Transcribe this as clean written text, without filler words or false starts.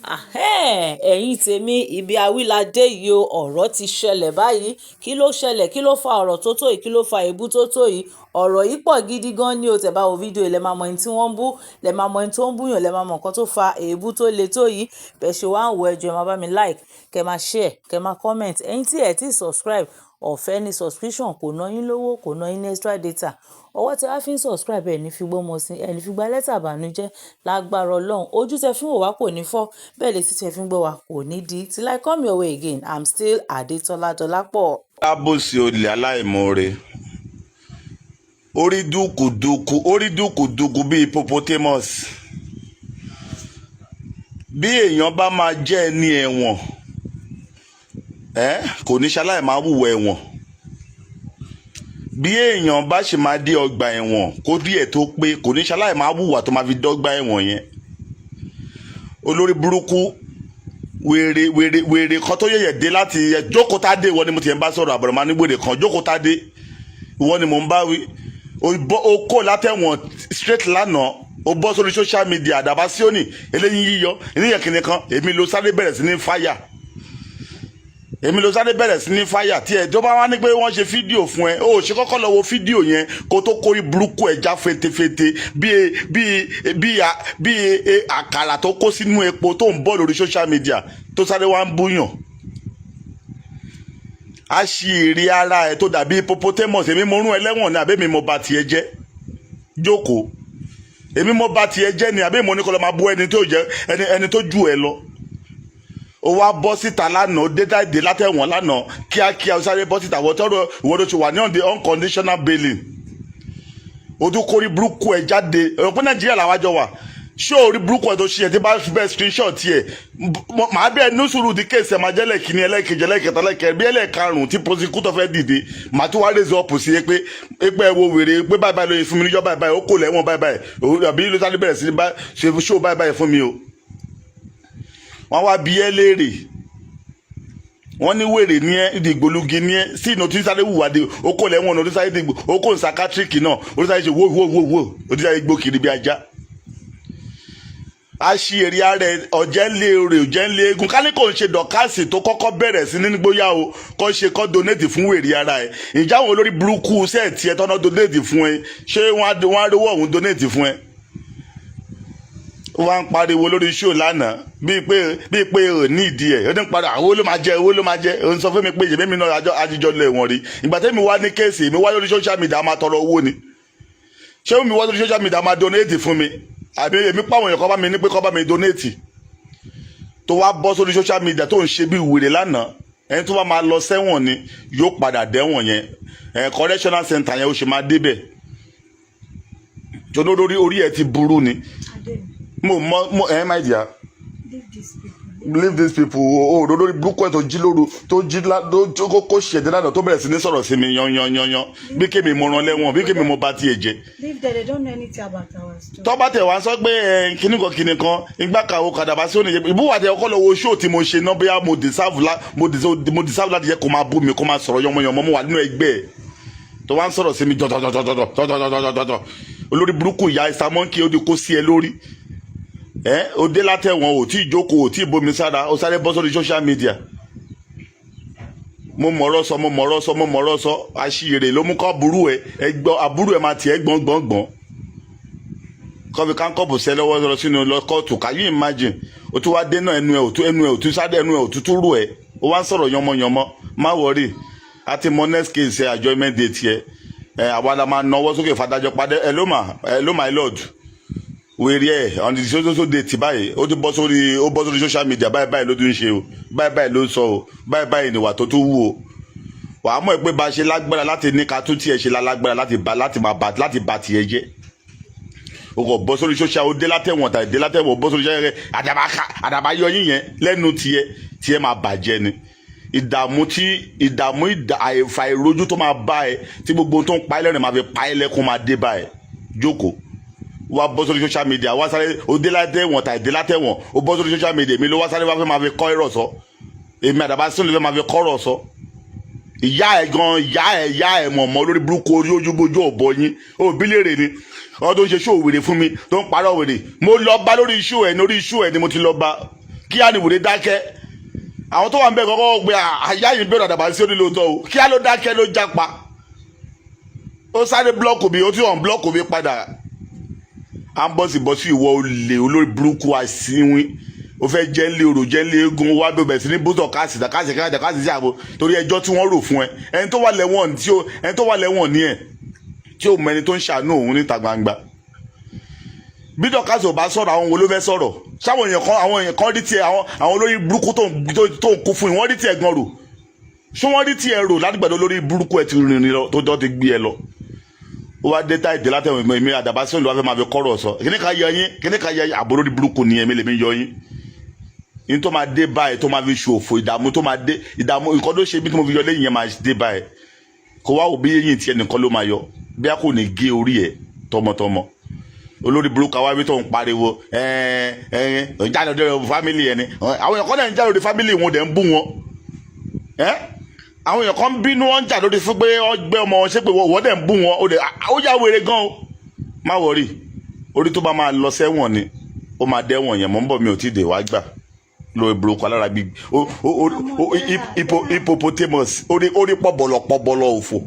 ẹ̀yin tèmi ibi awíládé yìí o ọ̀rọ̀ ti ṣẹlẹ̀ báyìí kí ló ṣẹlẹ̀ kí ló fa ọ̀rọ̀ tó tó yìí kí ló fa èébú tó tó yìí ọ̀rọ̀ yìí pọ̀ gidi gan ni o tẹ̀ bá wo fídíò ilẹ̀ máa mọ ẹni tí wọ́n ń bú lẹ̀ máa mọ ẹni tó ń búyàn lẹ̀ máa mọ nǹkan tó fa èébú tó le tó yìí bẹ́ẹ̀ ṣe wá ń wo ẹjọ́ ẹ máa bá mi like kẹ́ máa share kẹ́ máa comment ẹ̀yin tí ẹ̀ tí subscribe ọ̀fẹ́ ni subscription kò ná yín lówó kò ná yín ní extra data ọwọ́ tí a fi ń subscribe ẹ̀ ní fi gbọ́mọ sí ẹ̀ ní fi gba lẹ́tà ìbànújẹ́ lágbára ọlọ́run ojú tẹ fi ń wò wá kò ní fọ́ bẹ́ẹ̀ lè ti tẹ fi ń gbọ́ wá kò ní di till I come your way again I'm still Adetola Dolapo. lábòsí olè aláìmoore orí dúkùdúkù bíi hippopotamus bí èèyàn bá máa jẹ́ ẹni ẹ̀wọ̀n kò ní ṣaláì máa wùwọ̀ ẹ̀wọ̀n bí èèyàn bá ṣe máa dé ọgbà ẹ̀wọ̀n kó díẹ̀ tó pé kò ní ṣaláì máa wùwà tó máa fi dọ́gba ẹ̀wọ̀n yẹn olórí burúkú wèrè kan tó yẹ̀yẹ̀ dé láti jókòó tá dé ìwọ ni mo ti ń bá sọ̀rọ̀ àbọ̀rọ̀ máa ní wèrè kan jókòó tá dé ìwọ ni mo ń bá wí o kò látẹ̀wọ̀n straight lánàá o bọ́ sórí social media àdàbà síónì eléyìí yíyọ eléyìí kìnìkan èmi ló sáré bẹ̀rẹ̀ sí ní fáyà tí ẹ tó bá wá ní pé wọ́n ṣe fídíò fún ẹ ó ṣe kọ́kọ́ lọ wo fídíò yẹn kó tó kórí burúkú ẹ̀ já fetefete bí àkàrà tó kó sínú epo tó ń bọ̀ lórí social media tó sáré wá ń búyàn a ṣì èrè ara ẹ tó dàbí hippopotamus èmi mo rún ẹlẹ́wọ̀n ni àbẹ́mi mo bà tiẹ̀ jẹ́ jókòó èmi mo bà tiẹ̀ jẹ́ ni àbẹ́mi mo ní kọ́ lọ́ máa bú ẹni tó jù ẹ lọ ó wá bọ́ síta lánàá ó dé dáìdè látẹ̀wọ̀n lánàá kíákíá ó sáré bọ́ síta wọ́n tọ́rọ ìwọ́n tó ti wà ní on the unconditional bailing ojú kórí burúkú ẹ̀ jáde ẹ̀rọ pé nàìjíríà làwájọ wà ṣé orí burúkú ẹ̀ tó ṣe ẹ̀ tí bá bẹ́ẹ̀ screenshot ẹ̀ màá bẹ́ẹ̀ ní sùúrù di kéèsì ẹ̀ máa jẹ́ lẹ́ẹ̀kíní ẹlẹ́ẹ̀kejì ẹlẹ́ẹ̀kẹta ẹlẹ́ẹ̀kẹrin bí ẹlẹ́ẹ̀karùn-ún tí prosecutor fẹ́ dìde màá tún wá raise up sí pé ẹ wo wèrè pé báyìí lóye fún mi níjọ́ báyìí ó kò lẹ́wọ̀n báyìí àbí ló sáré bẹ̀rẹ̀ sí ṣe show báyìí fún mi o wọ́n wá bí ẹ léèrè wọ́n ní wèrè ní ẹ ìdìgbòlugi ní ẹ sí ìnà tí sáré wùwádìí okò lẹ́wọ̀n ọdún sáré dìgbò okò nsàkátríkì náà ọdún sáré ṣe wó ọdún sáré gbó kiri bí ajá a ṣì èrè ara ẹ ọ̀jẹ̀ ń lé orè ọ̀jẹ̀ ń lé egun ká ní kò ń ṣe dọ̀kásì tó kọ́kọ́ bẹ̀rẹ̀ sí ní gbóyà o kọ́ donate fún wèrè ara ẹ ìjà àwọn olórí burúkú sẹ́ẹ̀tì ẹ tọ́nà donate fún ẹ ṣé wọ́n á rówó ọ̀hún donate fún ẹ wọ́n ń pariwo lórí show lánàá bíi pé ò ní ìdí ẹ̀ ó ní padà owó ló máa jẹ ó ń sọ fún mi pé ìyèmí náà àjíjọ lọ ẹ̀wọ̀n rí ìgbà tẹ́mi wá ní kéèsì mi wá lórí social media máa tọrọ owó ni ṣé mi wá lórí social media máa donate fún mi àbí èmi pàwọn èèyàn kọ́ bá mi ní pé kọ́ bá mi donate tó wá bọ́ sórí social media tó ń ṣe bí wèrè lánàá ẹni tó bá máa lọ sẹ́wọ̀n ni yóò padà dẹ́wọ̀n yẹn correctional center yẹn ó ṣe máa débẹ̀ tó lórí orí ẹ̀ ti burú ni my dear leave these people lórí burúkú ẹ̀ tó jí lóru tó kó ṣẹ̀dẹ̀ lánàá tó bẹ̀rẹ̀ sí ní sọ̀rọ̀ sí mi yan bí kémi mo rán lẹ́wọ̀n bí kémi mo bá tiẹ̀ jẹ́. leave them, they don't know anything about our story. tọ́ba tẹ̀ wá sọ pé kíní kan ìgbà kan kàdàbà sí ònìyẹ ìbúwà tẹ ọkọ lọ wo show tí mo ṣe náà bóyá mo deserve láti jẹ́ kó máa bú mi kó máa sọ̀rọ̀ yọmọyọmọ mo wà nínú ẹgbẹ́ ẹ̀ tó wá ń sọ̀rọ̀ sí mi jọ̀jọ̀jọ̀jọ̀jọ̀jọ̀jọ̀jọ̀ olórí burúkú ìyá ìsàmọ́ǹkì ó di kó sí ẹ lórí ó dé látẹ̀wọ̀n ò tí ì jókòó ò tí ì bomi sára ó sáré bọ́ sórí social media mo mọ̀rọ̀ sọ àṣìírè ló mú kọ́ àbúrò ẹ̀ máa tiẹ̀ gbọ̀ngbọ̀ngbọ̀n kọ́fi káńkọ́bù sẹ́ lọ́wọ́ lọ sínú kóòtù can you imagine ó tún wá dé náà ẹnu ẹ̀ ò tún sáré ẹnu ẹ̀ ò tún tún rú ẹ̀ ó wá ń sọ̀rọ̀ yánmọ́yánmọ́ má wọrí àti mọ next case adjournment date yẹ àwa la máa náwó sókè fàdájọ́ padà hello my lord wèrè ẹ̀ on the social date báyìí ó bọ́ sórí social media báyìí ló tún ṣe o báyìí ló sọ o báyìí níwà tó tún wù o wàá mọ̀ pé bá a ṣe lágbára láti ní ká tún tiẹ̀ ṣe lágbára láti bá tiẹ̀ jẹ́ o kò bọ́ sórí social ó dé látẹ̀wọ̀n tàbí dé látẹ̀wọ̀n bọ́ sórí social rẹ̀ àdàbà yọ yín yẹn lẹ́nu tiẹ̀ máa bàjẹ́ ni ìdààmú àìfà ìrojú tó máa bá ẹ tí gbogbo tó ń pa ẹ lẹ́rìn máa fi pa ẹ lẹ́kún máa dé bá ẹ jókòó wá bọ́ sórí social media wá sáré ó dé látẹ̀wọ̀n tàbí dé látẹ̀wọ̀n ó bọ́ sórí social media èmi ló wá sáré wá fẹ́ máa fi kọ́ ẹ̀rọ sọ èmi àdàbà sínú ló fẹ́ máa fi kọ́ ọ̀rọ̀ sọ ìyá ẹ̀ mọ̀mọ́ lórí burúkú orí ojúbójú ọ̀bọ yín òbí léèrè ni wọ́n tó ń ṣe ṣó wèrè fún mi tó ń parọ́ wèrè mo lọ bá lórí iṣu ẹ̀ ni mo ti lọ bá kí á ní wèrè dákẹ́ àwọn tó wà ń bẹ̀ kọ́kọ́ gbé àyà yìí bẹ̀rẹ̀ àdàbà sí onílòótọ́ o kí á ló dákẹ́ ló jápa ó sáré blọ́ọ̀kù mi ó tún hàn blọ́ọ̀kù mi padà à ń bọ́sì ìwọ olè olórí burúkú àsínwín ó fẹ́ jẹ́ ńlẹ̀ orò jẹ́ ńlẹ̀ eégún wá bẹ̀rẹ̀ sí ní bótọ̀ káàsì sí àbò torí ẹjọ́ tí wọ́n rò fún ẹ ẹni tó wà lẹ́wọ̀n ní ẹ̀ tí ò mọ ẹni tó ń ṣàánú òun níta gbangba bí dọ̀kásì ò bá sọ̀rọ̀ àwọn wo ló fẹ́ sọ̀rọ̀ sáwọn èèyàn kan rí tiẹ̀ àwọn olórí burúkú tó ń kú fún yìí wọ́n rí tiẹ̀ gan rò ṣé wọ́n rí tiẹ̀ rò látìgbàdo olórí burúkú ẹ̀ ti rìn lọ tó dọ́ ti gbé ẹ lọ ó wá dé táìdé látẹ̀wọ̀n èmi àdàbà sí òǹdó wá fẹ́ máa fi kọ́rọ̀ sọ kíní ká yẹ yín àbúrò olórí burúkú ni èmi lèmi yọ yín yín tó máa dé báyìí tó máa fi ṣòfò ìdààmú tó máa dé ìdààmú nǹkan tó ṣe bí tó mo fi yọ lẹ́yìn yẹn máa dé báyìí kó wá òbí yẹn tiẹ̀ nìkan ló máa yọ bí a kò ní gé orí ẹ̀ tọmọtọmọ olórí burúkú àwa bí tó ń pariwo jáde lórí fámìlì ẹni àwọn èèyàn kan náà ń jáde lórí fámìlì wọn dẹ̀ ń bú wọn àwọn èèyàn kan ń bínú wọn ń jà lórí fún pé ọgbẹ́ ọmọ wọn ṣé pé wọ́n dẹ̀ ń bú wọn ó yà wèrè gan o má wọrí orí tó bá máa lọ sẹ́wọ̀n ni ó máa dẹ́wọ̀n yẹn mọ́ ń bọ̀ mi ò tí ì dé wá gbà lórí burúkú alára bíi hippopotamus orí pọ̀bọ̀lọ̀ òfò.